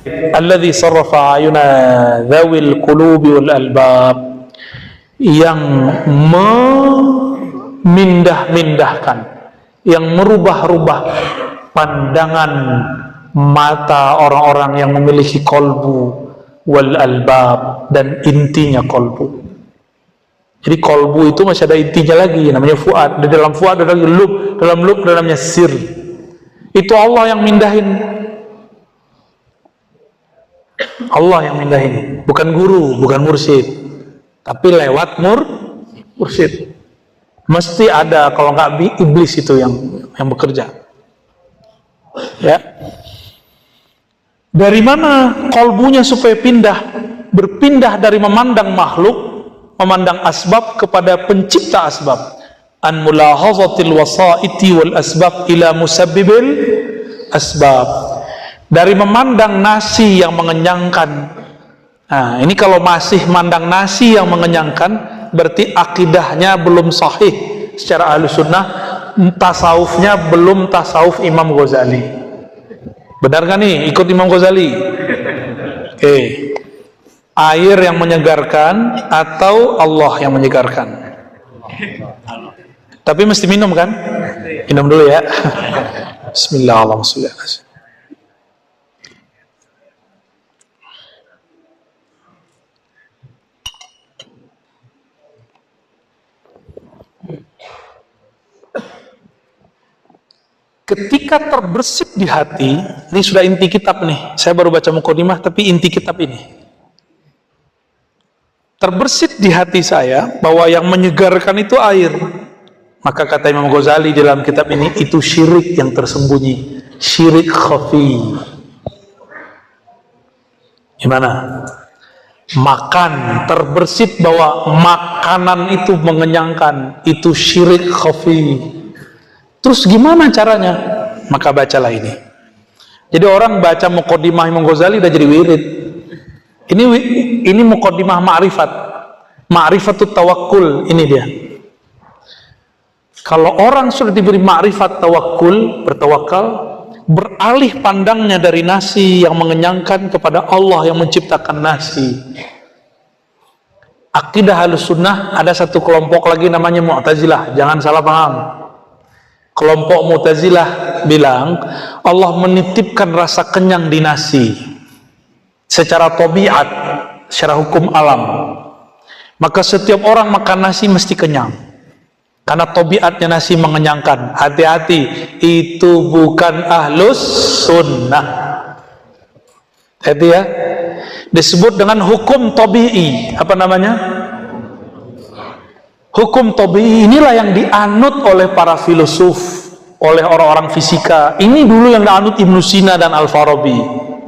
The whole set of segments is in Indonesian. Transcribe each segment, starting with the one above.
alladzi sarrafa ayuna dzawil qulubi wal albab, yang memindah-mindahkan, yang merubah-rubah pandangan mata orang-orang yang memiliki kolbu wal albab, dan intinya kolbu. Jadi kolbu itu masih ada intinya lagi, namanya fuad. Di dalam fuad ada lagi lub, dalam lub dalamnya sir. Itu Allah yang mindahin. Allah yang mindahin, bukan guru, bukan mursyid, tapi lewat mursyid. Mesti ada, kalau nggak iblis itu yang bekerja. Ya. Dari mana kolbunya supaya berpindah dari memandang makhluk, memandang asbab kepada pencipta asbab. An mulahazatil wasaiti wal asbab ila musabbibil asbab. Dari memandang nasi yang mengenyangkan. Nah, ini kalau masih mandang nasi yang mengenyangkan, berarti akidahnya belum sahih secara ahlu sunnah, tasawufnya belum tasawuf Imam Ghazali. Benar kan nih, ikut Imam Ghazali? Oke. Air yang menyegarkan atau Allah yang menyegarkan? Tapi mesti minum kan? Minum dulu ya. Bismillahirrahmanirrahim. Ketika terbersit di hati, ini sudah inti kitab nih. Saya baru baca mukadimah, tapi inti kitab ini. Terbersit di hati saya bahwa yang menyegarkan itu air. Maka kata Imam Ghazali dalam kitab ini, itu syirik yang tersembunyi, syirik khafi. Gimana? Makan, terbersit bahwa makanan itu mengenyangkan, itu syirik khafi. Terus gimana caranya? Maka bacalah ini. Jadi orang baca mukadimah Imam Ghazali udah jadi wirid. Ini mukadimah ma'rifat. Ma'rifatut tawakkul, ini dia. Kalau orang sudah diberi ma'rifat tawakkul, bertawakal, beralih pandangnya dari nasi yang mengenyangkan kepada Allah yang menciptakan nasi. Akidah Ahlussunnah ada satu kelompok lagi namanya Mu'tazilah, jangan salah paham. Kelompok Mu'tazilah bilang Allah menitipkan rasa kenyang di nasi secara tabiat, secara hukum alam. Maka setiap orang makan nasi mesti kenyang karena tabiatnya nasi mengenyangkan. Hati-hati, itu bukan Ahlus Sunnah. Hati ya, disebut dengan hukum tabi'i. Apa namanya? Hukum tabi'i inilah yang dianut oleh para filosof, oleh orang-orang fisika. Ini dulu yang dianut Ibnu Sina dan Al-Farabi,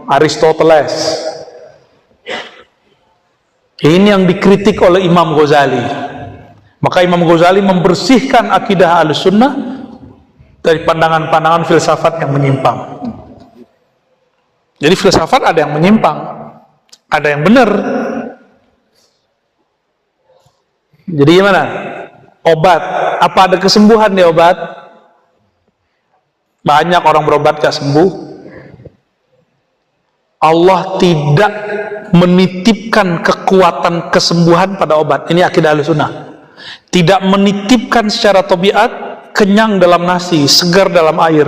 Aristoteles. Ini yang dikritik oleh Imam Ghazali. Maka Imam Ghazali membersihkan akidah Ahlussunnah dari pandangan-pandangan filsafat yang menyimpang. Jadi filsafat ada yang menyimpang, ada yang benar. Jadi gimana? Obat, apa ada kesembuhan di obat? Banyak orang berobat gak sembuh. Allah tidak menitipkan kekuatan kesembuhan pada obat. Ini akidah Ahlussunnah. Tidak menitipkan secara tabiat kenyang dalam nasi, segar dalam air.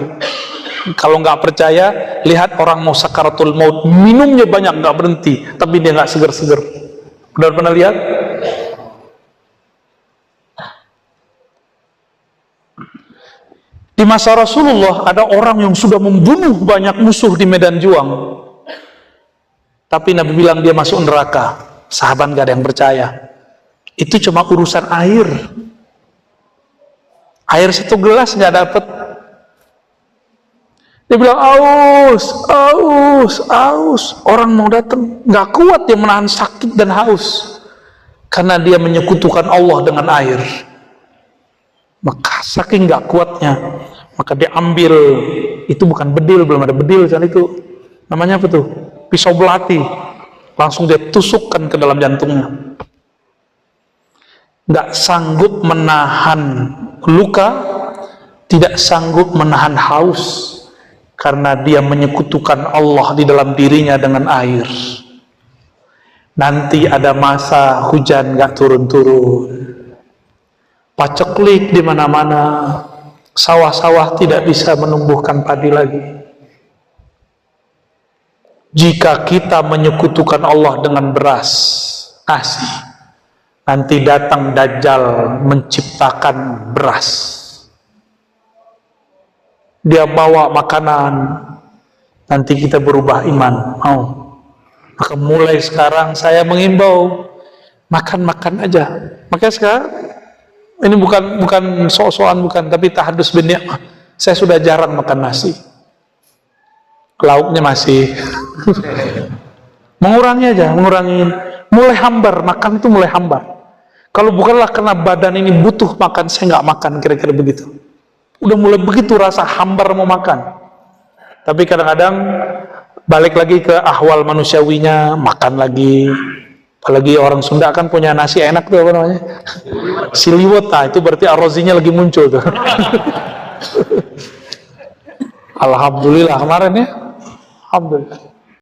Kalau nggak percaya, lihat orang mau sakaratul maut, minumnya banyak nggak berhenti, tapi dia nggak segar-segar. Udah pernah lihat? Di masa Rasulullah ada orang yang sudah membunuh banyak musuh di medan juang, tapi Nabi bilang dia masuk neraka. Sahabat gak ada yang percaya. Itu cuma urusan air. Air satu gelas gak dapet. Dia bilang aus, aus, aus. Orang mau datang, gak kuat dia menahan sakit dan haus, karena dia menyekutukan Allah dengan air. Maka saking gak kuatnya, maka dia ambil, itu bukan bedil, belum ada bedil saat itu, namanya apa tuh? Pisau belati. Langsung dia tusukkan ke dalam jantungnya. Gak sanggup menahan luka, tidak sanggup menahan haus, karena dia menyekutukan Allah di dalam dirinya dengan air. Nanti ada masa hujan gak turun-turun, paceklik di mana-mana, sawah-sawah tidak bisa menumbuhkan padi lagi. Jika kita menyekutukan Allah dengan beras, nasi, nanti datang Dajjal menciptakan beras. Dia bawa makanan, nanti kita berubah iman. Mau? Maka mulai sekarang saya mengimbau makan-makan aja. Makanya sekarang ini bukan sok-sokan, bukan, tapi tahadus bin ni'mah. Saya sudah jarang makan nasi. Lauknya masih mengurangi aja, mengurangi. Mulai hambar, makan itu mulai hambar. Kalau bukanlah karena badan ini butuh makan, saya nggak makan, kira-kira begitu. Udah mulai begitu rasa hambar mau makan. Tapi kadang-kadang balik lagi ke ahwal manusiawinya, makan lagi. Apalagi orang Sunda kan punya nasi enak tuh, apa namanya? Siliwet, nah itu berarti arozinya lagi muncul tuh. Alhamdulillah kemarin ya. Alhamdulillah.